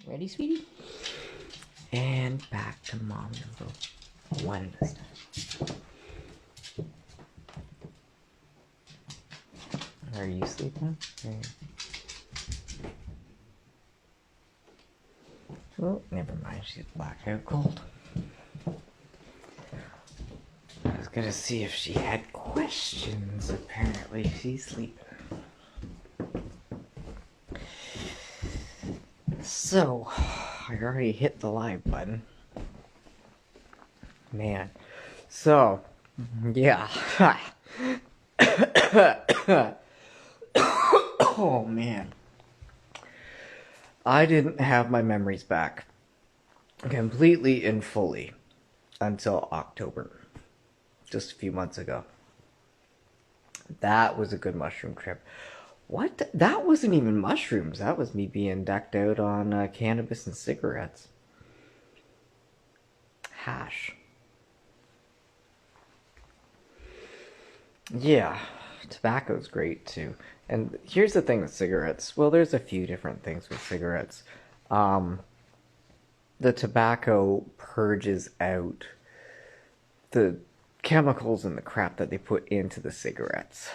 Ready, sweetie? And back to mom number one this time. Are you sleeping? Oh, never mind. She's blackout cold. I was gonna see if she had questions. Apparently, she's sleeping. So, I already hit the live button. Man. So, yeah. Oh, man. I didn't have my memories back completely and fully until October. Just a few months ago. That was a good mushroom trip. What? That wasn't even mushrooms. That was me being decked out on cannabis and cigarettes. Hash. Yeah, tobacco's great too. And here's the thing with cigarettes. Well, there's a few different things with cigarettes. The tobacco purges out the chemicals and the crap that they put into the cigarettes.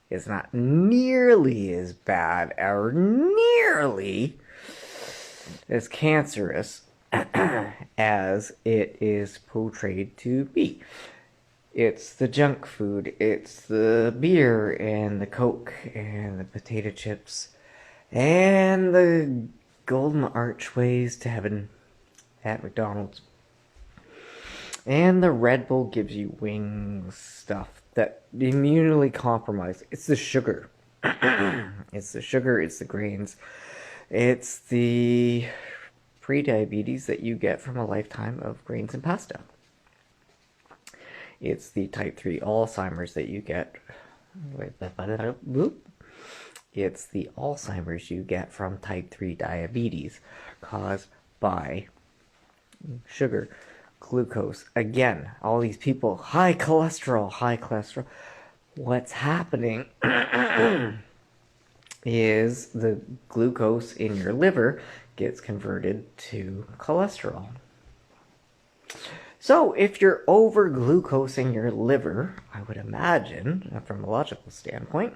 It's not nearly as bad or nearly as cancerous as it is portrayed to be. It's the junk food, it's the beer and the Coke and the potato chips and the golden archways to heaven at McDonald's. And the Red Bull gives you wings stuff that immunely compromised. It's the sugar. It's the sugar, it's the grains, it's the pre-diabetes that you get from a lifetime of grains and pasta. It's the type 3 Alzheimer's that you get. It's the Alzheimer's you get from type 3 diabetes caused by sugar, glucose. Again, all these people, high cholesterol, high cholesterol. What's happening is the glucose in your liver gets converted to cholesterol. So if you're over glucosing your liver, I would imagine, from a logical standpoint,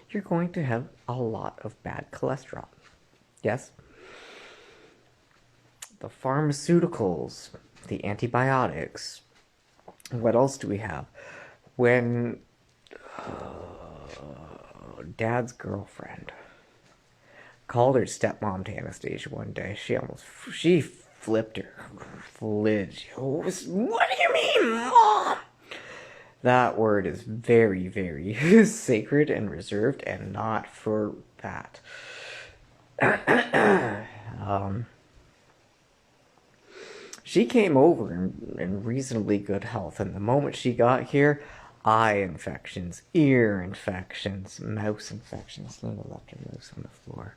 you're going to have a lot of bad cholesterol. Yes? The pharmaceuticals, the antibiotics. What else do we have? When Dad's girlfriend called her stepmom to Anastasia one day, she flipped her lid. She goes, "What do you mean, Mom?" That word is very, very sacred and reserved and not for that. She came over in reasonably good health, and the moment she got here, eye infections, ear infections, mouse infections. Luna left her mouse on the floor.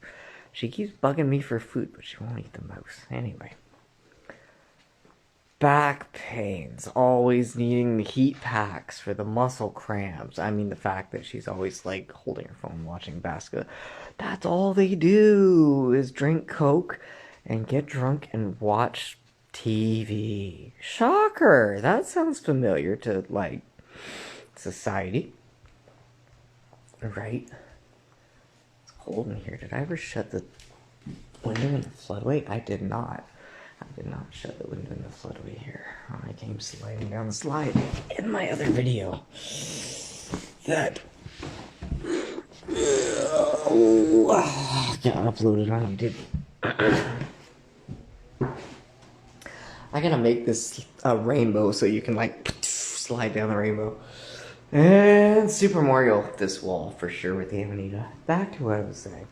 She keeps bugging me for food, but she won't eat the mouse. Anyway. Back pains, always needing the heat packs for the muscle cramps. I mean, the fact that she's always like holding her phone watching basketball. That's all they do is drink Coke and get drunk and watch TV. Shocker! That sounds familiar to like society. Right? It's cold in here. Did I ever shut the window in the floodway? I did not. I did not shut the window in the floodway here. I came sliding down the slide in my other video. That got uploaded on YouTube. I gotta make this a rainbow so you can like slide down the rainbow. And Super Mario this wall for sure with the Amanita. Back to what I was saying.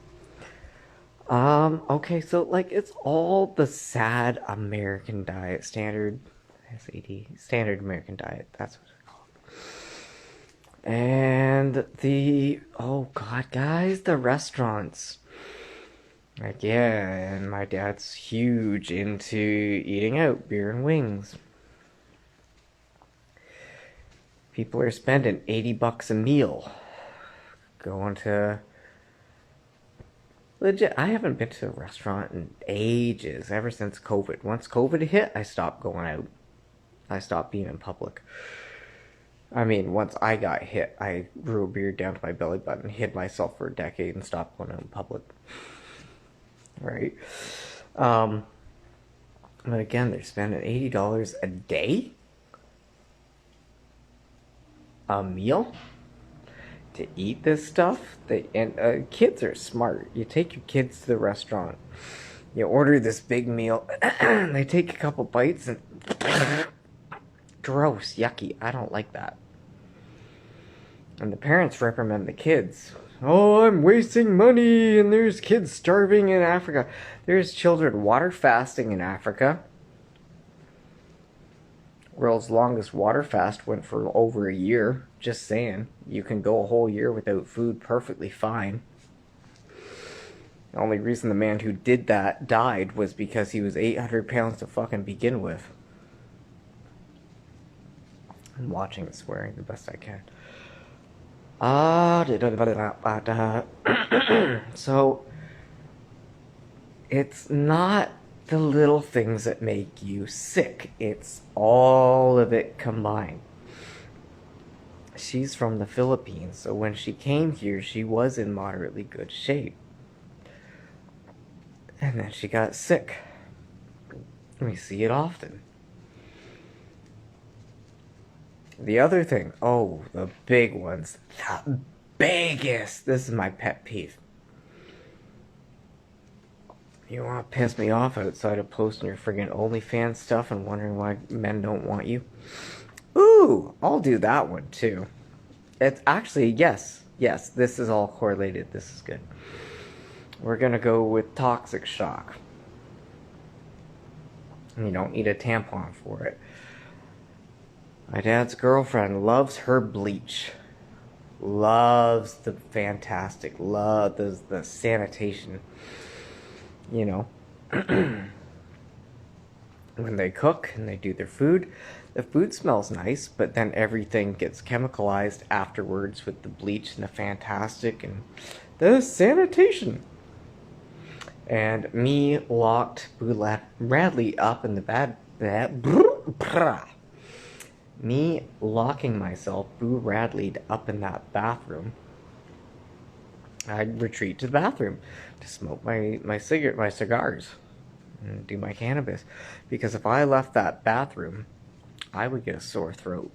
Okay, so, like, it's all the sad American diet, standard American diet, that's what it's called. And oh god, guys, the restaurants. Like, yeah, and my dad's huge into eating out, beer and wings. People are spending $80 a meal going to Legit, I haven't been to a restaurant in ages, ever since COVID. Once COVID hit, I stopped going out. I stopped being in public. I mean, once I got hit, I grew a beard down to my belly button, hid myself for a decade, and stopped going out in public. Right? But again, they're spending $80 a day? A meal? To eat this stuff? Kids are smart. You take your kids to the restaurant, you order this big meal, they take a couple bites, and gross, yucky, I don't like that. And the parents reprimand the kids. Oh, I'm wasting money, and there's kids starving in Africa. There's children water fasting in Africa. World's longest water fast went for over a year. Just saying. You can go a whole year without food perfectly fine. The only reason the man who did that died was because he was 800 pounds to fucking begin with. I'm watching and swearing the best I can. So, it's not the little things that make you sick. It's all of it combined. She's from the Philippines, so when she came here, she was in moderately good shape. And then she got sick. We see it often. The other thing, the big ones. The biggest. This is my pet peeve. You want to piss me off outside of posting your friggin' OnlyFans stuff and wondering why men don't want you? Ooh, I'll do that one too. It's actually, yes, this is all correlated. This is good. We're gonna go with toxic shock. You don't need a tampon for it. My dad's girlfriend loves her bleach. Loves the fantastic. Loves the sanitation. You know. When they cook and they do their food, the food smells nice, but then everything gets chemicalized afterwards with the bleach and the fantastic and the sanitation. And me locked Boo Radley up in the me locking myself, Boo Radley, up in that bathroom. I'd retreat to the bathroom to smoke my cigars and do my cannabis, because if I left that bathroom, I would get a sore throat.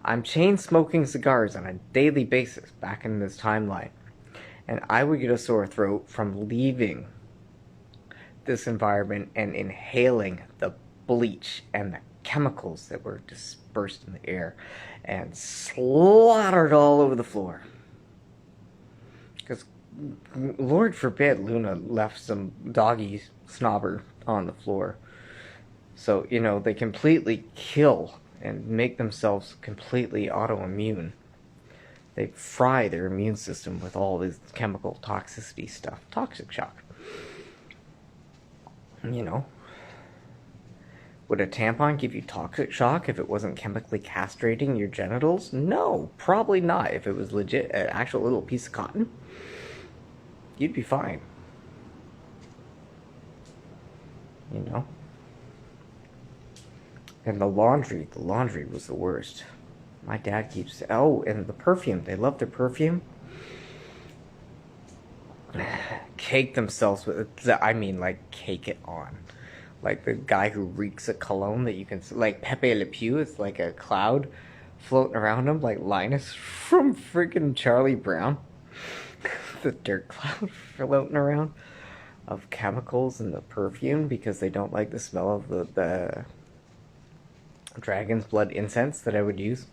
I'm chain smoking cigars on a daily basis back in this timeline, and I would get a sore throat from leaving this environment and inhaling the bleach and the chemicals that were dispersed in the air and slaughtered all over the floor. Because Lord forbid Luna left some doggy snobber on the floor. So, they completely kill and make themselves completely autoimmune. They fry their immune system with all this chemical toxicity stuff. Toxic shock. Would a tampon give you toxic shock if it wasn't chemically castrating your genitals? No, probably not. If it was legit, an actual little piece of cotton, you'd be fine. And the laundry was the worst. My dad keeps, and the perfume, they love their perfume. Cake themselves with, cake it on. Like the guy who reeks a cologne that you can, like Pepe Le Pew, it's like a cloud floating around him, like Linus from freaking Charlie Brown. The dirt cloud floating around of chemicals in the perfume because they don't like the smell of the dragon's blood incense that I would use.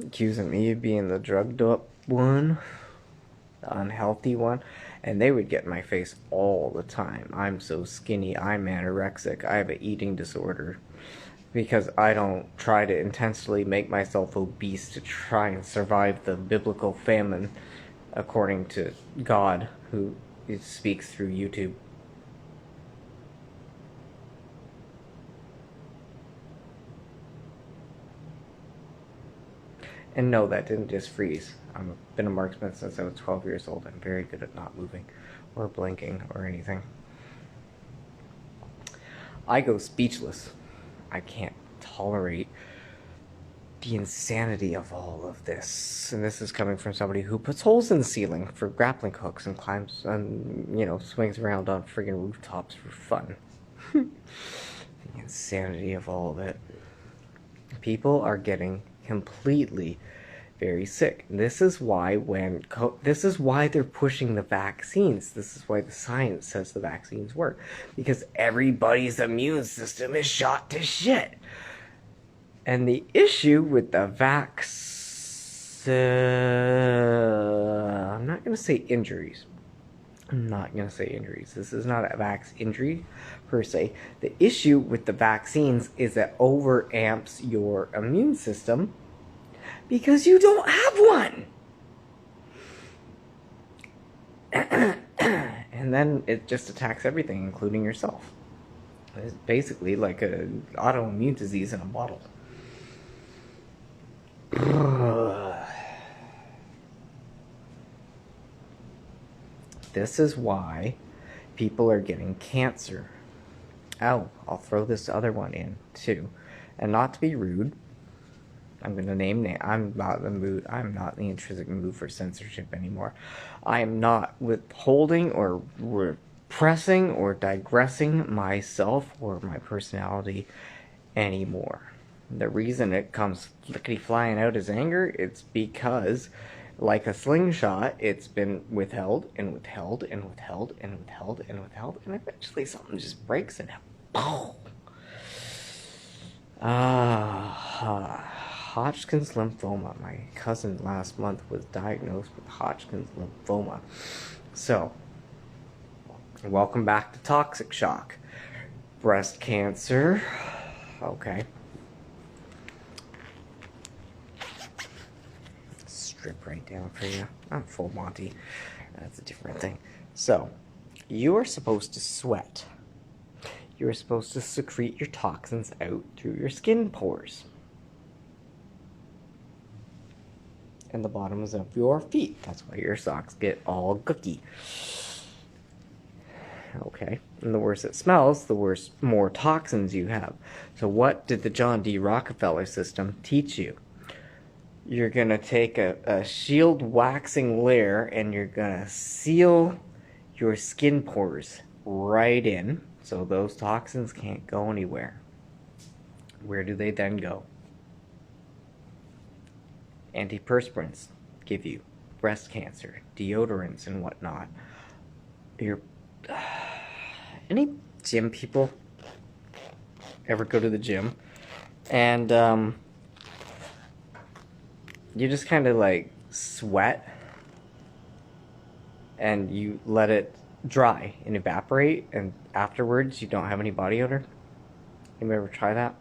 Accusing me of being the drugged up one, the unhealthy one. And they would get in my face all the time. I'm so skinny, I'm anorexic, I have an eating disorder. Because I don't try to intentionally make myself obese to try and survive the biblical famine, according to God, who speaks through YouTube. And no, that didn't just freeze. I've been a marksmith since I was 12 years old. I'm very good at not moving or blinking or anything. I go speechless. I can't tolerate the insanity of all of this. And this is coming from somebody who puts holes in the ceiling for grappling hooks and climbs and, you know, swings around on friggin' rooftops for fun. The insanity of all of it. People are getting completely very sick. This is why this is why they're pushing the vaccines. This is why the science says the vaccines work, because everybody's immune system is shot to shit. And the issue with the I'm not going to say injuries. This is not a vax injury per se. The issue with the vaccines is that overamps your immune system because you don't have one. And then it just attacks everything, including yourself. It's basically like an autoimmune disease in a bottle. This is why people are getting cancer. Oh, I'll throw this other one in too. And not to be rude, I'm going to name names. I'm not in the mood. I'm not in the intrinsic mood for censorship anymore. I am not withholding or repressing or digressing myself or my personality anymore. The reason it comes lickety flying out as anger, it's because, like a slingshot, it's been withheld and withheld and withheld and withheld and withheld, and eventually something just breaks and boom. Hodgkin's lymphoma. My cousin last month was diagnosed with Hodgkin's lymphoma. So, welcome back to Toxic Shock. Breast cancer. Okay. Strip right down for you. I'm full Monty. That's a different thing. So, you are supposed to sweat. You are supposed to secrete your toxins out through your skin pores and the bottoms of your feet. That's why your socks get all gooky. Okay, and the worse it smells, the worse, more toxins you have. So what did the John D. Rockefeller system teach you? You're going to take a shield waxing layer and you're going to seal your skin pores right in so those toxins can't go anywhere. Where do they then go? Antiperspirants give you breast cancer, deodorants and whatnot. Any gym people ever go to the gym and you just kind of like sweat and you let it dry and evaporate, and afterwards you don't have any body odor? Anybody ever try that?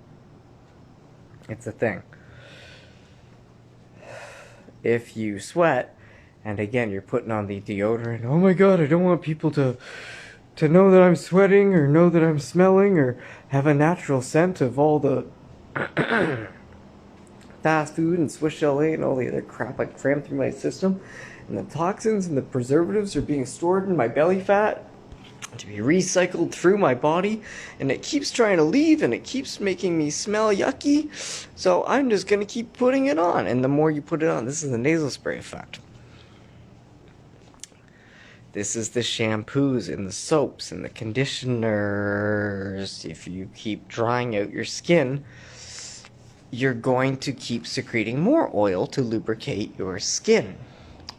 It's a thing. If you sweat, and again you're putting on the deodorant, oh my god, I don't want people to know that I'm sweating or know that I'm smelling or have a natural scent of all the fast food and Swiss Chalet and all the other crap I crammed through my system, and the toxins and the preservatives are being stored in my belly fat to be recycled through my body, and it keeps trying to leave and it keeps making me smell yucky, so I'm just going to keep putting it on. And the more you put it on, this is the nasal spray effect. This is the shampoos and the soaps and the conditioners. If you keep drying out your skin, you're going to keep secreting more oil to lubricate your skin.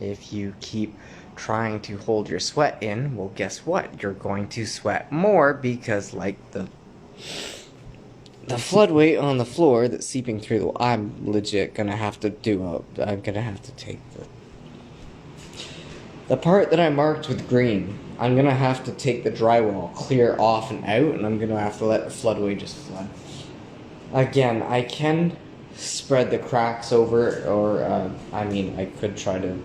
If you keep trying to hold your sweat in, well, guess what? You're going to sweat more because, like the flood weight on the floor that's seeping through I'm legit gonna have to I'm gonna have to take the part that I marked with green. I'm gonna have to take the drywall clear off and out, and I'm gonna have to let the floodway just flood. Again, I can spread the cracks over, or I could try to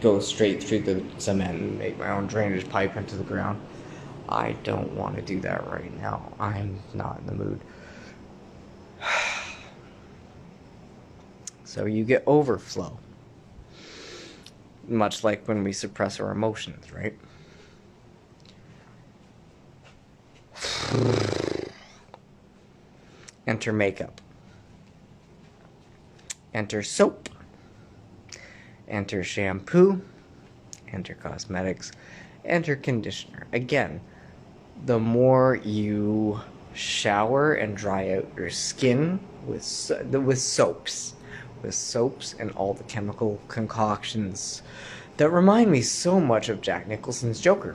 go straight through the cement and make my own drainage pipe into the ground. I don't want to do that right now. I'm not in the mood. So you get overflow. much like when we suppress our emotions, right? Enter makeup. Enter soap. Enter shampoo. Enter cosmetics. Enter conditioner. Again, the more you shower and dry out your skin with soaps and all the chemical concoctions that remind me so much of Jack Nicholson's Joker.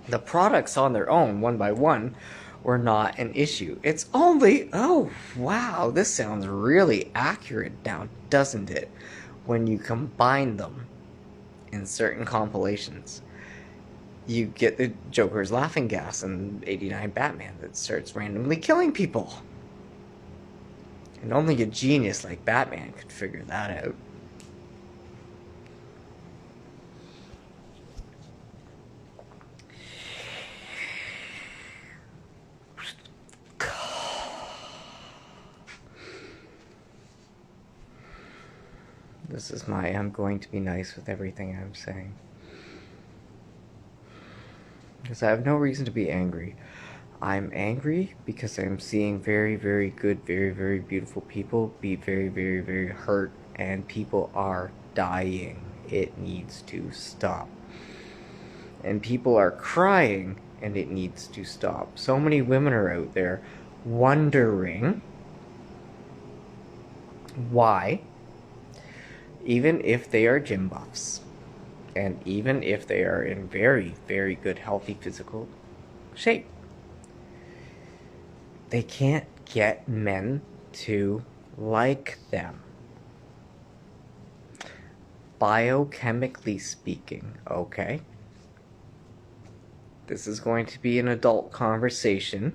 The products on their own, one by one, were not an issue. It's only, oh wow, this sounds really accurate now, doesn't it? When you combine them in certain compilations, you get the Joker's laughing gas in '89 Batman that starts randomly killing people. And only a genius like Batman could figure that out. This is my I'm going to be nice with everything I'm saying. Because I have no reason to be angry. I'm angry because I'm seeing very, very good, very, very beautiful people be very, very, very hurt, and people are dying. It needs to stop. And people are crying, and it needs to stop. So many women are out there wondering why, even if they are gym buffs, and even if they are in very, very good, healthy physical shape, they can't get men to like them. Biochemically speaking, okay? This is going to be an adult conversation.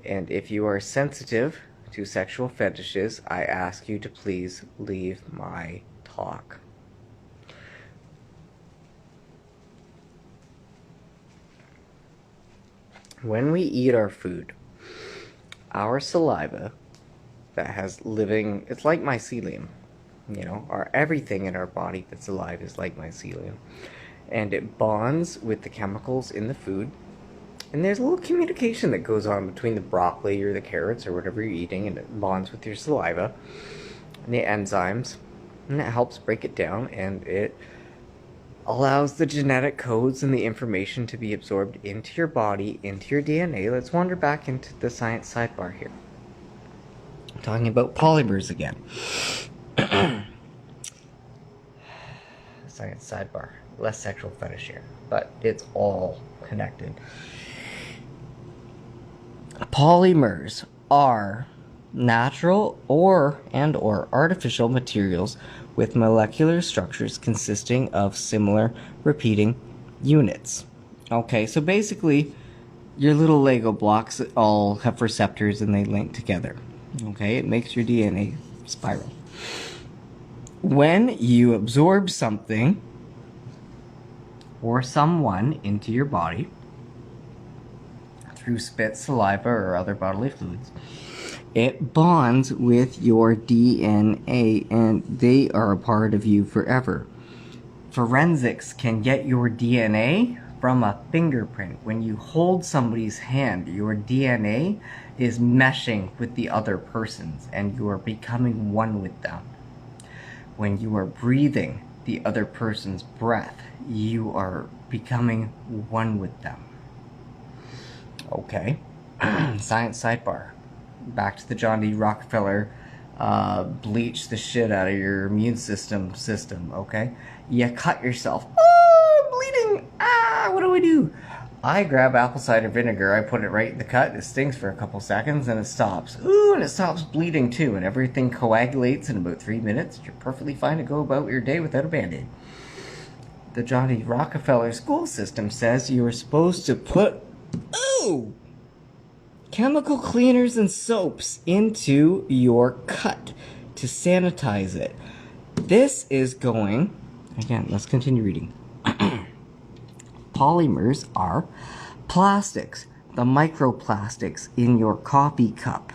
And if you are sensitive to sexual fetishes, I ask you to please leave my talk. When we eat our food, our saliva that has living, it's like mycelium, you know, everything in our body that's alive is like mycelium. And it bonds with the chemicals in the food. And there's a little communication that goes on between the broccoli or the carrots or whatever you're eating, and it bonds with your saliva and the enzymes, and it helps break it down, and it allows the genetic codes and the information to be absorbed into your body, into your DNA. Let's wander back into the science sidebar here. I'm talking about polymers again. Science sidebar. Less sexual fetish here, but it's all connected. Polymers are natural or artificial materials with molecular structures consisting of similar repeating units. Okay, so basically your little Lego blocks all have receptors and they link together. Okay, it makes your DNA spiral. When you absorb something or someone into your body through spit, saliva, or other bodily fluids, it bonds with your DNA, and they are a part of you forever. Forensics can get your DNA from a fingerprint. When you hold somebody's hand, your DNA is meshing with the other person's, and you are becoming one with them. When you are breathing the other person's breath, you are becoming one with them. Okay. Science sidebar. Back to the John D. Rockefeller bleach the shit out of your immune system, okay? You cut yourself. Oh, I'm bleeding. What do? I grab apple cider vinegar, I put it right in the cut, it stings for a couple seconds, and it stops. Ooh, and it stops bleeding too, and everything coagulates in about 3 minutes. You're perfectly fine to go about your day without a Band-Aid. The John D. Rockefeller school system says you are supposed to put chemical cleaners and soaps into your cut to sanitize it. This is going, again, let's continue reading. Polymers are plastics, the microplastics in your coffee cup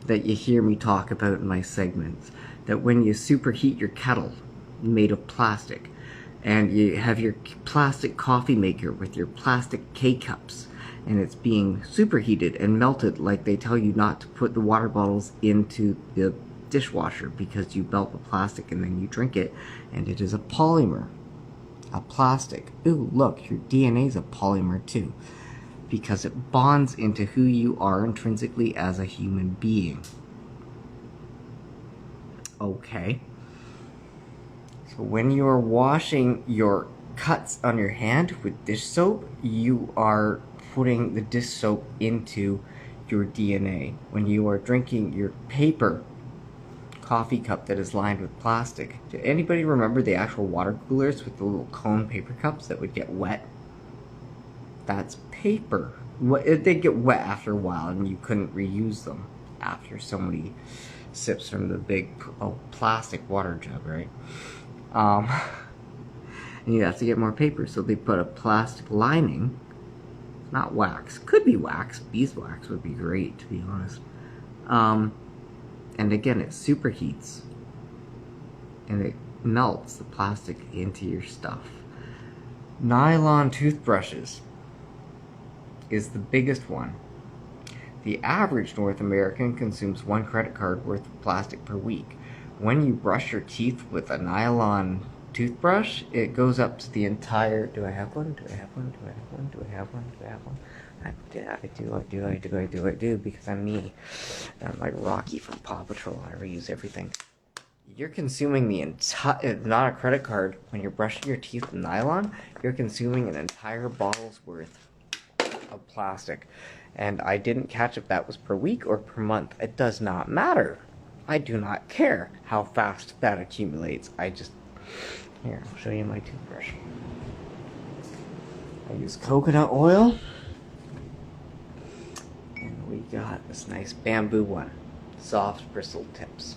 that you hear me talk about in my segments. that when you superheat your kettle made of plastic, and you have your plastic coffee maker with your plastic K-cups, and it's being superheated and melted, like they tell you not to put the water bottles into the dishwasher because you melt the plastic and then you drink it, and it is a polymer, a plastic. Ooh, look, your DNA is a polymer too, because it bonds into who you are intrinsically as a human being. Okay. So when you are washing your cuts on your hand with dish soap, you are putting the dish soap into your DNA. When you are drinking your paper coffee cup that is lined with plastic, did anybody remember the actual water coolers with the little cone paper cups that would get wet? That's paper. They get wet after a while, and you couldn't reuse them after so many sips from the big plastic water jug, right? And you have to get more paper, so they put a plastic lining. Not wax. Could be wax. Beeswax would be great, to be honest. And again, it superheats. And it melts the plastic into your stuff. Nylon toothbrushes is the biggest one. The average North American consumes 1 credit card worth of plastic per week. When you brush your teeth with a nylon toothbrush, it goes up to the entire... Do I have one? Do I have one? Do I have one? Do I have one? Do I have one? I do, because I'm me. I'm like Rocky from Paw Patrol. I reuse everything. You're consuming the entire... Not a credit card. When you're brushing your teeth with nylon, you're consuming an entire bottle's worth of plastic. And I didn't catch if that was per week or per month. It does not matter. I do not care how fast that accumulates. I just... Here, I'll show you my toothbrush. I use coconut oil. And we got this nice bamboo one. Soft bristled tips.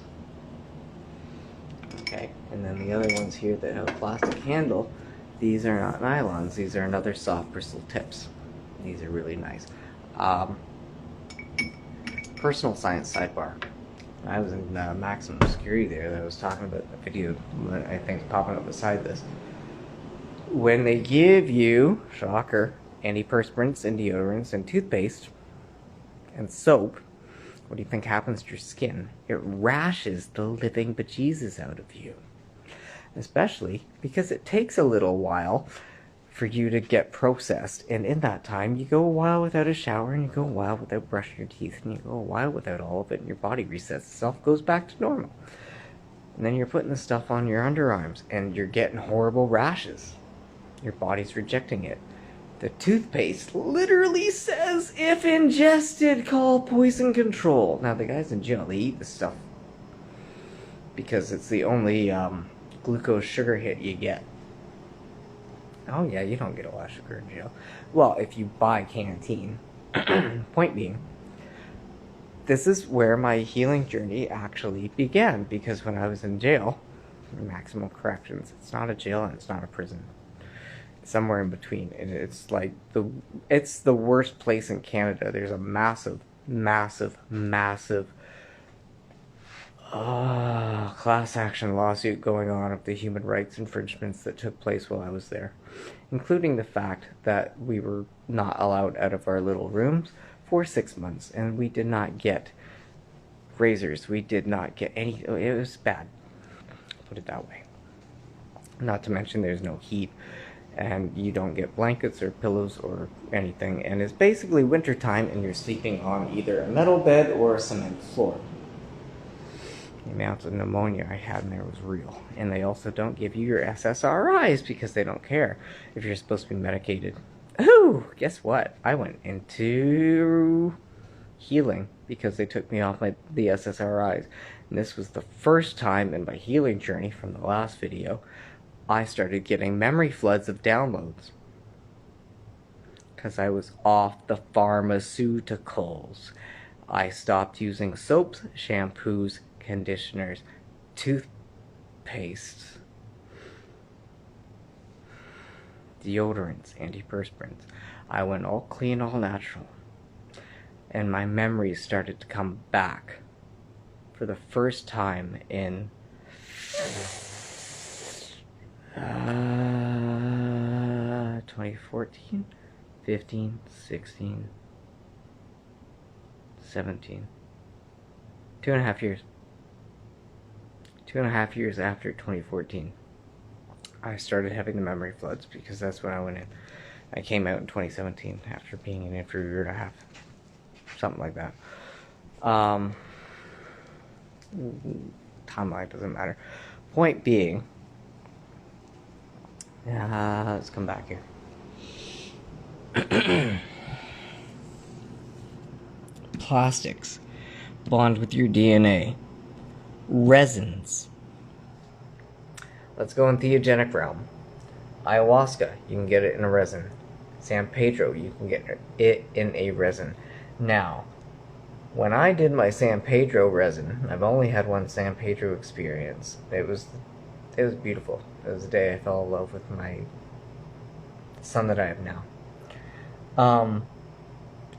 Okay, and then the other ones here that have a plastic handle, these are not nylons. These are another soft bristled tips. These are really nice. Personal science sidebar. I was in maximum security there that I was talking about the video that I think is popping up beside this. When they give you, shocker, antiperspirants and deodorants and toothpaste and soap, what do you think happens to your skin? It rashes the living bejesus out of you. Especially because it takes a little while for you to get processed, and in that time you go a while without a shower, and you go a while without brushing your teeth, and you go a while without all of it, and your body resets itself, goes back to normal. And then you're putting the stuff on your underarms, and you're getting horrible rashes. Your body's rejecting it. The toothpaste literally says, if ingested, call poison control. Now the guys in jail, they eat this stuff because it's the only glucose sugar hit you get. Oh yeah, you don't get a lot of sugar in jail. Well, if you buy Canteen. Point being, this is where my healing journey actually began, because when I was in jail, maximum corrections, it's not a jail and it's not a prison. It's somewhere in between. And it's like it's the worst place in Canada. There's a massive class action lawsuit going on of the human rights infringements that took place while I was there, including the fact that we were not allowed out of our little rooms for 6 months, and we did not get razors. We did not get any... It was bad, put it that way. Not to mention there's no heat, and you don't get blankets or pillows or anything, and it's basically winter time and you're sleeping on either a metal bed or a cement floor. The amount of pneumonia I had in there was real. And they also don't give you your SSRIs because they don't care if you're supposed to be medicated. Ooh, guess what? I went into healing because they took me off the SSRIs. And this was the first time in my healing journey from the last video I started getting memory floods of downloads. Because I was off the pharmaceuticals. I stopped using soaps, shampoos, conditioners, toothpaste, deodorants, antiperspirants. I went all clean, all natural. And my memories started to come back for the first time in 2014, 15, 16, 17. 2.5 years. 2.5 years after 2014, I started having the memory floods because that's when I went in. I came out in 2017 after being in it for a year and a half. Something like that. Timeline doesn't matter. Point being, let's come back here. Plastics bond with your DNA. Resins. Let's go in theogenic realm. Ayahuasca, you can get it in a resin. San Pedro, you can get it in a resin. Now, when I did my San Pedro resin, I've only had one San Pedro experience. It was beautiful. It was the day I fell in love with my son that I have now.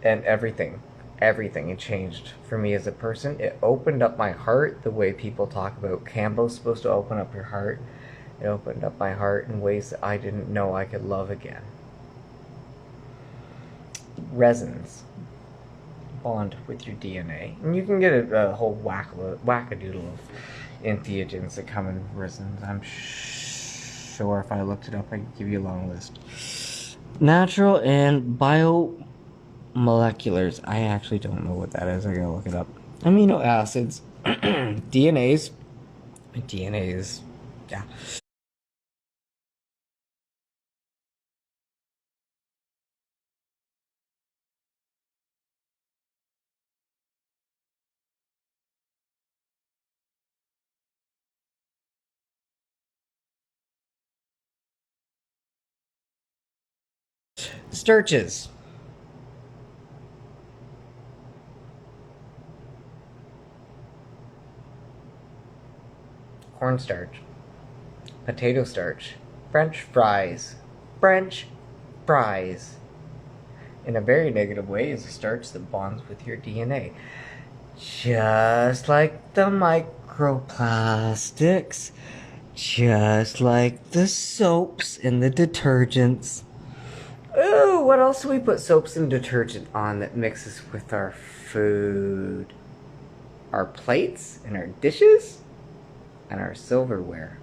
And everything it changed for me as a person. It opened up my heart the way people talk about Cambo's supposed to open up your heart. It opened up my heart in ways that I didn't know I could love again. Resins bond with your DNA. And you can get a whole wackadoodle of entheogens that come in resins. I'm sure if I looked it up, I could give you a long list. Natural and biomoleculars. I actually don't know what that is. I gotta look it up. Amino acids. DNAs. Yeah. Starches. Cornstarch. Potato starch. French fries. French fries. In a very negative way, is a starch that bonds with your DNA. Just like the microplastics. Just like the soaps and the detergents. Ooh, what else do we put soaps and detergent on that mixes with our food? Our plates and our dishes and our silverware.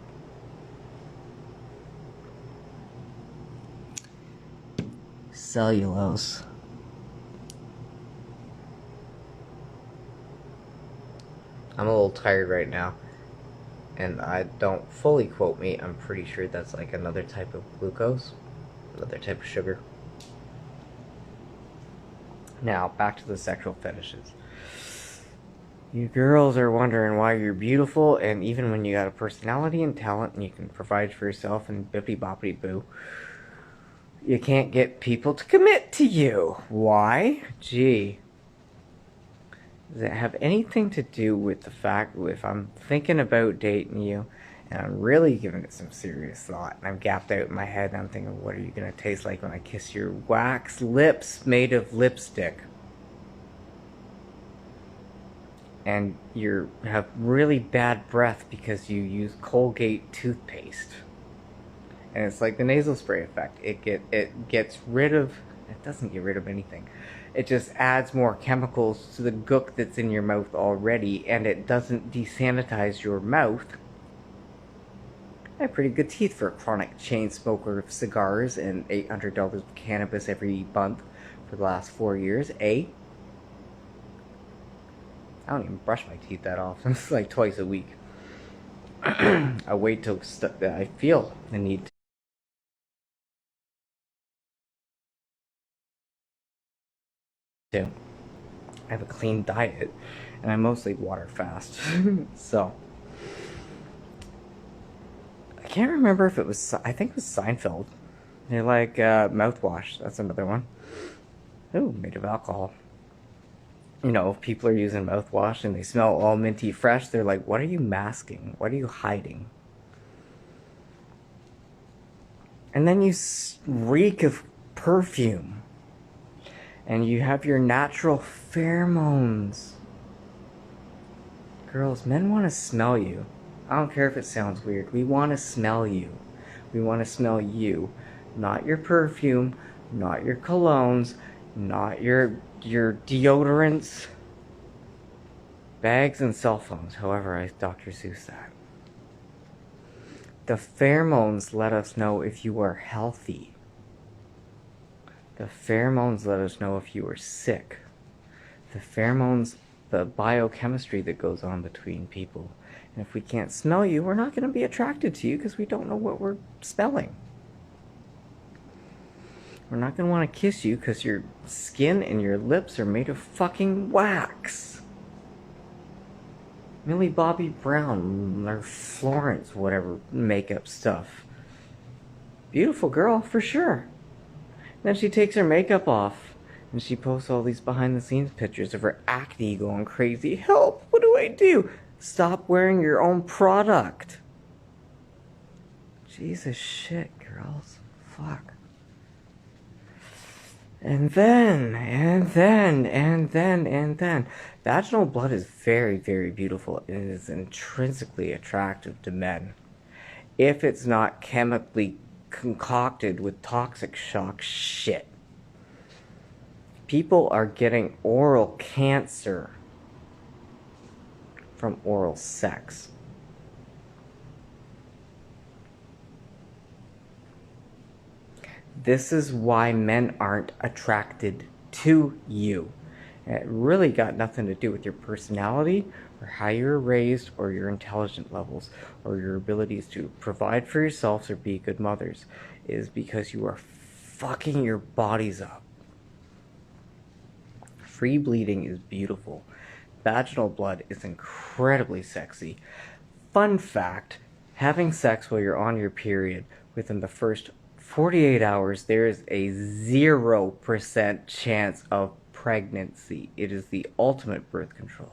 Cellulose. I'm a little tired right now, and I don't fully quote me. I'm pretty sure that's like another type of glucose. Another type of sugar. Now, back to the sexual fetishes. You girls are wondering why you're beautiful, and even when you got a personality and talent and you can provide for yourself and bippity boppity boo, you can't get people to commit to you. Why? Gee. Does it have anything to do with the fact if I'm thinking about dating you, and I'm really giving it some serious thought, and I'm gapped out in my head, and I'm thinking, what are you going to taste like when I kiss your wax lips made of lipstick? And you have really bad breath because you use Colgate toothpaste. And it's like the nasal spray effect. It gets rid of... It doesn't get rid of anything. It just adds more chemicals to the gook that's in your mouth already, and it doesn't desanitize your mouth. I have pretty good teeth for a chronic chain smoker of cigars and $800 of cannabis every month for the last 4 years, eh? I don't even brush my teeth that often. It's like twice a week. I wait till I feel the need to. I have a clean diet, and I mostly water fast. So... I can't remember if it was... I think it was Seinfeld. They're like, mouthwash. That's another one. Ooh, made of alcohol. You know, if people are using mouthwash and they smell all minty fresh, they're like, what are you masking? What are you hiding? And then you reek of perfume. And you have your natural pheromones. Girls, men want to smell you. I don't care if it sounds weird. We want to smell you. We want to smell you. Not your perfume, not your colognes, not your deodorants, bags, and cell phones. However, I Dr. Seuss that. The pheromones let us know if you are healthy. The pheromones let us know if you are sick. The pheromones, the biochemistry that goes on between people. And if we can't smell you, we're not going to be attracted to you because we don't know what we're smelling. We're not going to want to kiss you because your skin and your lips are made of fucking wax. Millie Bobby Brown, or Florence, whatever makeup stuff. Beautiful girl, for sure. Then she takes her makeup off, and she posts all these behind-the-scenes pictures of her acne going crazy. Help! What do I do? Stop wearing your own product. Jesus shit, girls. Fuck. And then. Vaginal blood is very, very beautiful and is intrinsically attractive to men. If it's not chemically concocted with toxic shock shit. People are getting oral cancer from oral sex. This is why men aren't attracted to you. It really got nothing to do with your personality or how you were raised or your intelligence levels or your abilities to provide for yourselves or be good mothers. It is because you are fucking your bodies up. Free bleeding is beautiful. Vaginal blood is incredibly sexy. Fun fact, having sex while you're on your period within the first 48 hours, there is a 0% chance of pregnancy. It is the ultimate birth control.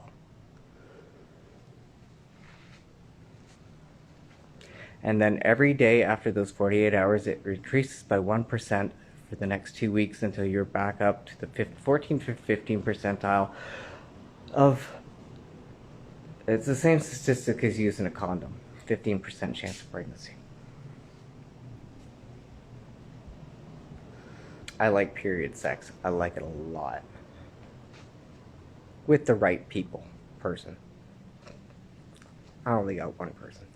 And then every day after those 48 hours, it increases by 1% for the next 2 weeks until you're back up to the 14th to 15th percentile of, it's the same statistic as using a condom, 15% chance of pregnancy. I like period sex. I like it a lot. With the right person. I only got one person.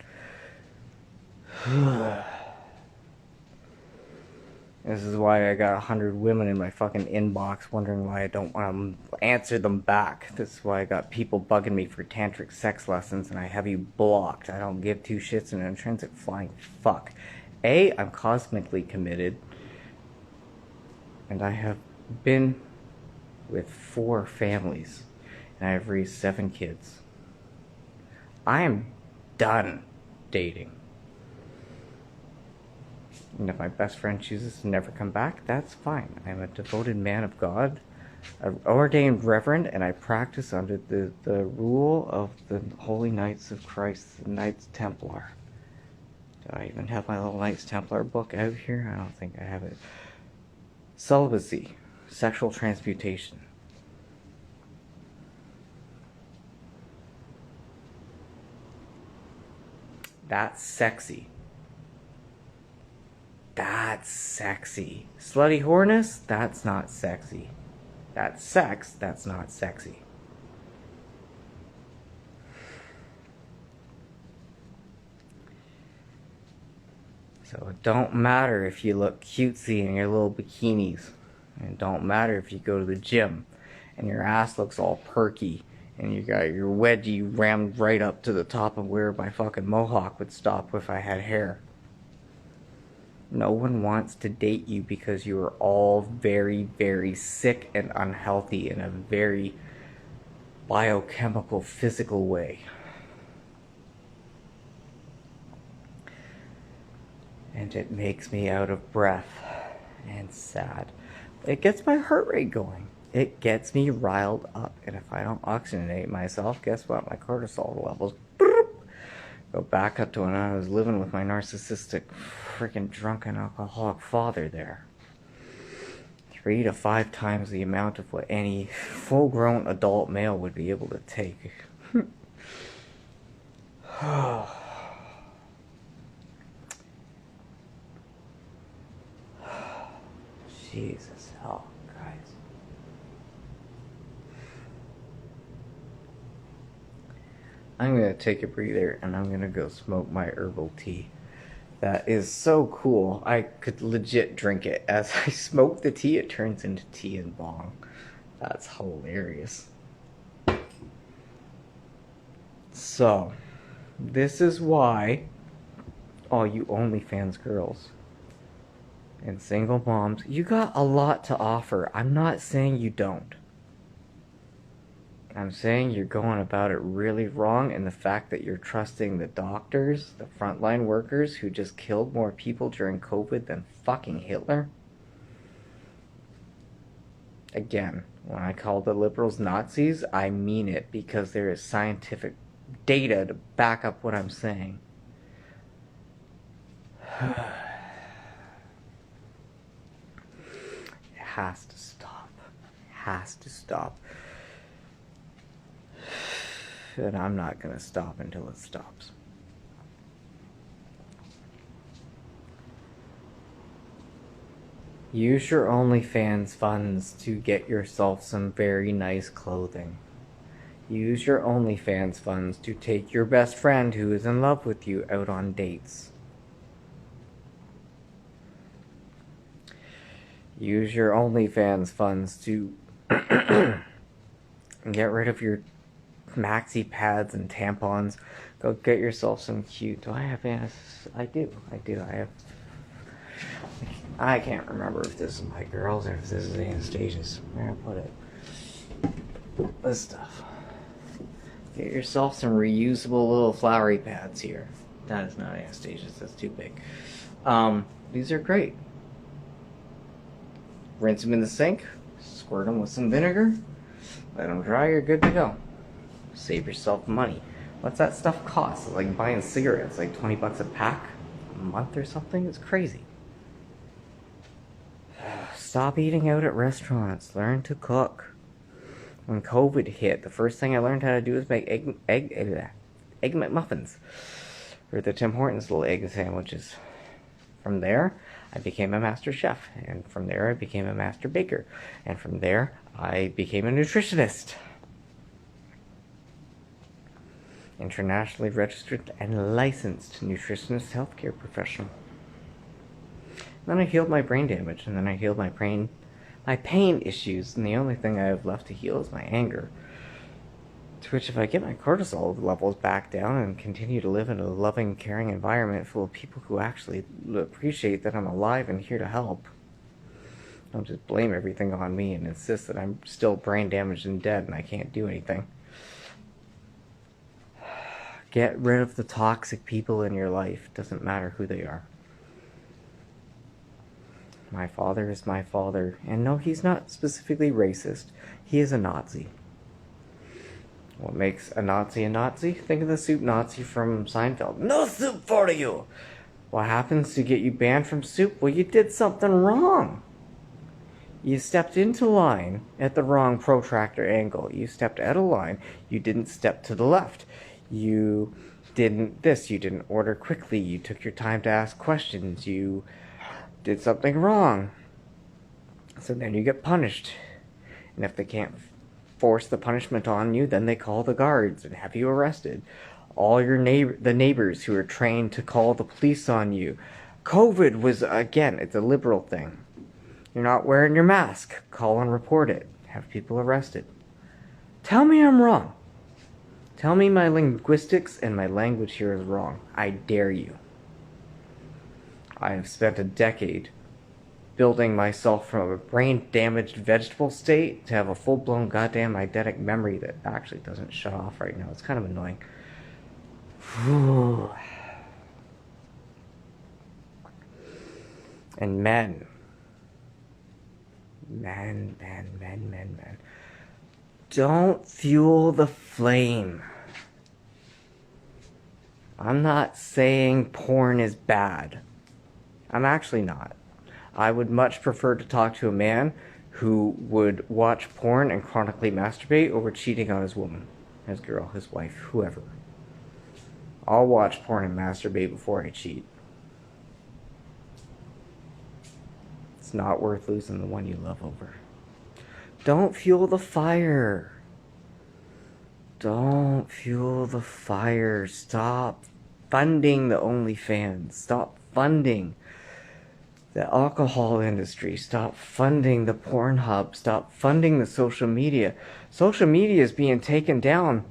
This is why I got 100 women in my fucking inbox wondering why I don't want to answer them back. This is why I got people bugging me for tantric sex lessons and I have you blocked. I don't give two shits and an intrinsic flying fuck. A, I'm cosmically committed. And I have been with 4 families. And I have raised 7 kids. I am done dating. And if my best friend chooses to never come back, that's fine. I'm a devoted man of God, an ordained reverend, and I practice under the rule of the Holy Knights of Christ, the Knights Templar. Do I even have my little Knights Templar book out here? I don't think I have it. Celibacy, sexual transmutation. That's sexy. That's sexy. Slutty whoreness? That's not sexy. That's sex, that's not sexy. So it don't matter if you look cutesy in your little bikinis. It don't matter if you go to the gym and your ass looks all perky and you got your wedgie rammed right up to the top of where my fucking mohawk would stop if I had hair. No one wants to date you because you are all very, very sick and unhealthy in a very biochemical, physical way. And it makes me out of breath and sad. It gets my heart rate going. It gets me riled up. And if I don't oxygenate myself, guess what? My cortisol levels go back up to when I was living with my narcissistic, freaking drunken alcoholic father there. 3 to 5 times the amount of what any full-grown adult male would be able to take. Jesus. Oh, guys. I'm going to take a breather and I'm going to go smoke my herbal tea. That is so cool. I could legit drink it. As I smoke the tea, it turns into tea and bong. That's hilarious. So, this is why all you OnlyFans girls and single moms, you got a lot to offer. I'm not saying you don't. I'm saying you're going about it really wrong, and the fact that you're trusting the doctors, the frontline workers who just killed more people during COVID than fucking Hitler. Again, when I call the liberals Nazis, I mean it because there is scientific data to back up what I'm saying. It has to stop. It has to stop. And I'm not going to stop until it stops. Use your OnlyFans funds to get yourself some very nice clothing. Use your OnlyFans funds to take your best friend who is in love with you out on dates. Use your OnlyFans funds to get rid of your maxi pads and tampons. Go get yourself some cute. Do I have I do. I have. I can't remember if this is my girl's or if this is Anastasia's. Where I put it. This stuff. Get yourself some reusable little flowery pads here. That is not Anastasia's. That's too big. These are great. Rinse them in the sink. Squirt them with some vinegar. Let them dry. You're good to go. Save yourself money. What's that stuff cost? It's like buying cigarettes, like $20 a pack a month or something. It's crazy. Stop eating out at restaurants. Learn to cook. When COVID hit, the first thing I learned how to do was make egg McMuffins, or the Tim Hortons little egg sandwiches. From there, I became a master chef, and from there I became a master baker, and from there I became a nutritionist. Internationally registered and licensed nutritionist healthcare professional. Then I healed my brain damage, and then I healed my pain issues, and the only thing I have left to heal is my anger. To which, if I get my cortisol levels back down and continue to live in a loving, caring environment full of people who actually appreciate that I'm alive and here to help, don't just blame everything on me and insist that I'm still brain damaged and dead and I can't do anything. Get rid of the toxic people in your life. Doesn't matter who they are. My father is my father. And no, he's not specifically racist. He is a Nazi. What makes a Nazi a Nazi? Think of the soup Nazi from Seinfeld. No soup for you! What happens to get you banned from soup? Well, you did something wrong. You stepped into line at the wrong protractor angle. You stepped out of line. You didn't step to the left. You didn't this. You didn't order quickly. You took your time to ask questions. You did something wrong. So then you get punished. And if they can't force the punishment on you, then they call the guards and have you arrested. All your the neighbors who are trained to call the police on you. COVID was, again, it's a liberal thing. You're not wearing your mask. Call and report it. Have people arrested. Tell me I'm wrong. Tell me my linguistics and my language here is wrong. I dare you. I have spent a decade building myself from a brain-damaged vegetable state to have a full-blown goddamn eidetic memory that actually doesn't shut off right now. It's kind of annoying. And men. Don't fuel the flame. I'm not saying porn is bad. I'm actually not. I would much prefer to talk to a man who would watch porn and chronically masturbate over cheating on his woman, his girl, his wife, whoever. I'll watch porn and masturbate before I cheat. It's not worth losing the one you love over. Don't fuel the fire. Don't fuel the fire. Stop funding the OnlyFans. Stop funding the alcohol industry. Stop funding the Pornhub. Stop funding the social media. Social media is being taken down.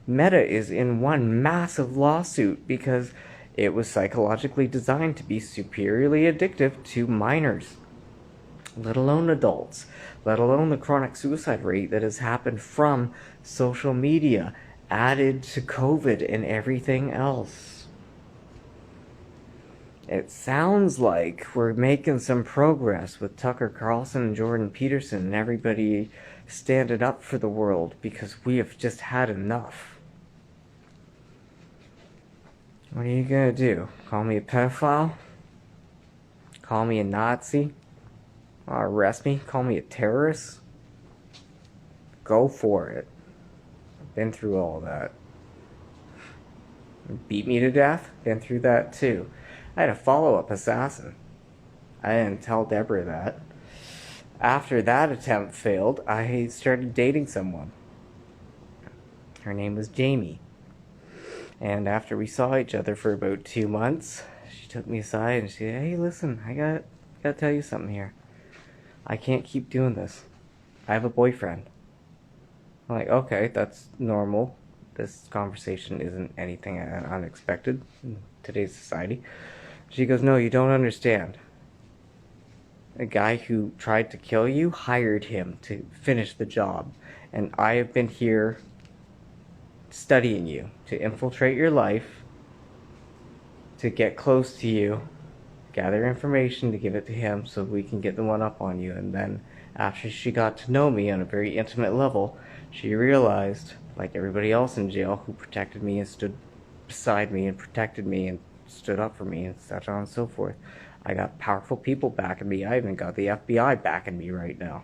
Meta is in one massive lawsuit because it was psychologically designed to be superiorly addictive to minors, let alone adults, let alone the chronic suicide rate that has happened from social media, added to COVID and everything else. It sounds like we're making some progress with Tucker Carlson and Jordan Peterson and everybody standing up for the world because we have just had enough. What are you gonna do? Call me a pedophile? Call me a Nazi? Arrest me? Call me a terrorist? Go for it. I've been through all that. Beat me to death? Been through that too. I had a follow-up assassin. I didn't tell Deborah that. After that attempt failed, I started dating someone. Her name was Jamie. And after we saw each other for about 2 months, she took me aside and she said, "Hey, listen, I gotta tell you something here. I can't keep doing this. I have a boyfriend." I'm like, okay, that's normal. This conversation isn't anything unexpected in today's society. She goes, "No, you don't understand. A guy who tried to kill you hired him to finish the job. And I have been here studying you, to infiltrate your life, to get close to you, gather information to give it to him so we can get the one up on you." And then after she got to know me on a very intimate level, she realized, like everybody else in jail who protected me and stood beside me and protected me and stood up for me and such on and so forth, I got powerful people backing me. I even got the FBI backing me right now.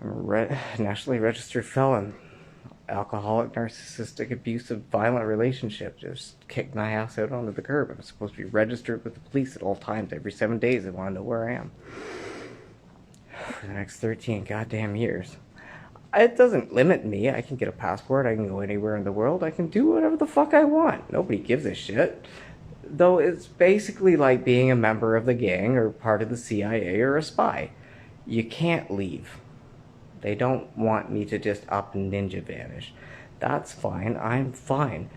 I'm a nationally registered felon. Alcoholic, narcissistic, abusive, violent relationship. Just kicked my ass out onto the curb. I'm supposed to be registered with the police at all times. Every 7 days they want to know where I am. For the next 13 goddamn years. It doesn't limit me. I can get a passport. I can go anywhere in the world. I can do whatever the fuck I want. Nobody gives a shit. Though it's basically like being a member of the gang or part of the CIA or a spy. You can't leave. They don't want me to just up and ninja vanish. That's fine. I'm fine.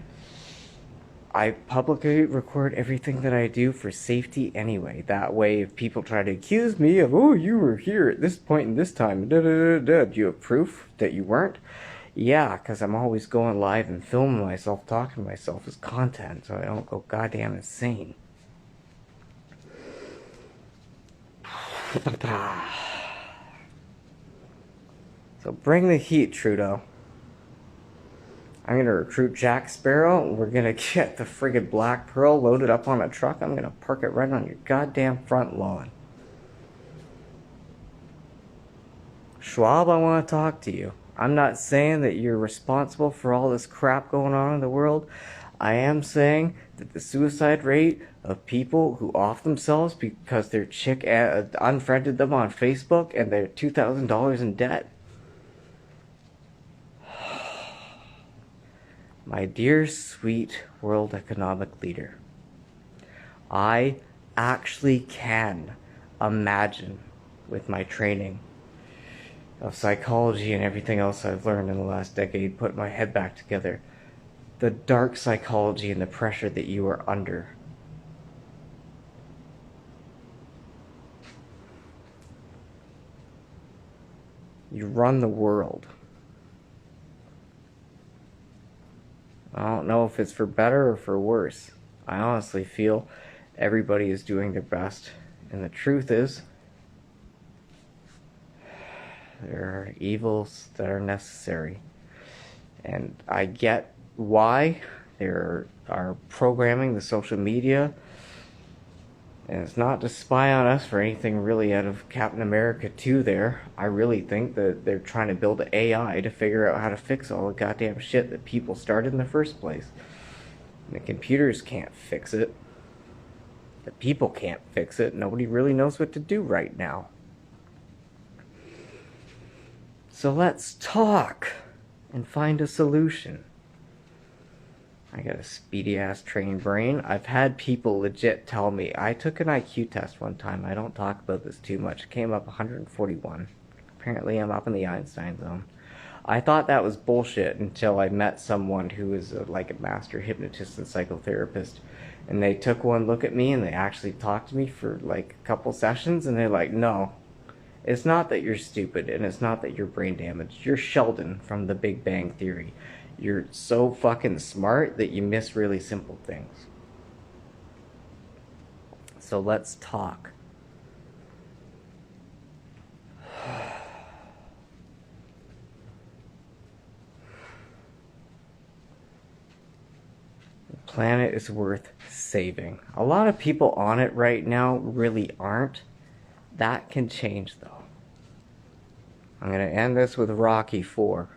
I publicly record everything that I do for safety anyway. That way, if people try to accuse me of, "Oh, you were here at this point in this time, do you have proof that you weren't?" Yeah, because I'm always going live and filming myself, talking to myself as content, so I don't go goddamn insane. So bring the heat, Trudeau. I'm going to recruit Jack Sparrow. We're going to get the friggin' Black Pearl loaded up on a truck. I'm going to park it right on your goddamn front lawn. Schwab, I want to talk to you. I'm not saying that you're responsible for all this crap going on in the world. I am saying that the suicide rate of people who off themselves because their chick unfriended them on Facebook and they're $2,000 in debt. My dear, sweet world economic leader, I actually can imagine, with my training of psychology and everything else I've learned in the last decade, put my head back together, the dark psychology and the pressure that you are under. You run the world. I don't know if it's for better or for worse. I honestly feel everybody is doing their best. And the truth is, there are evils that are necessary. And I get why they are programming the social media. And it's not to spy on us for anything really out of Captain America 2 there. I really think that they're trying to build an AI to figure out how to fix all the goddamn shit that people started in the first place. And the computers can't fix it. The people can't fix it. Nobody really knows what to do right now. So let's talk and find a solution. I got a speedy ass trained brain. I've had people legit tell me. I took an IQ test one time. I don't talk about this too much. It came up 141. Apparently I'm up in the Einstein zone. I thought that was bullshit until I met someone who was like a master hypnotist and psychotherapist. And they took one look at me and they actually talked to me for like a couple sessions. And they're like, no, it's not that you're stupid and it's not that you're brain damaged. You're Sheldon from the Big Bang Theory. You're so fucking smart that you miss really simple things. So let's talk. The planet is worth saving. A lot of people on it right now really aren't. That can change though. I'm going to end this with Rocky 4.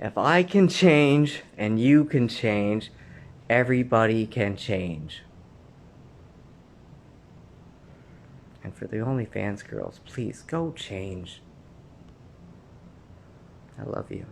If I can change and you can change, everybody can change. And for the OnlyFans girls, please go change. I love you.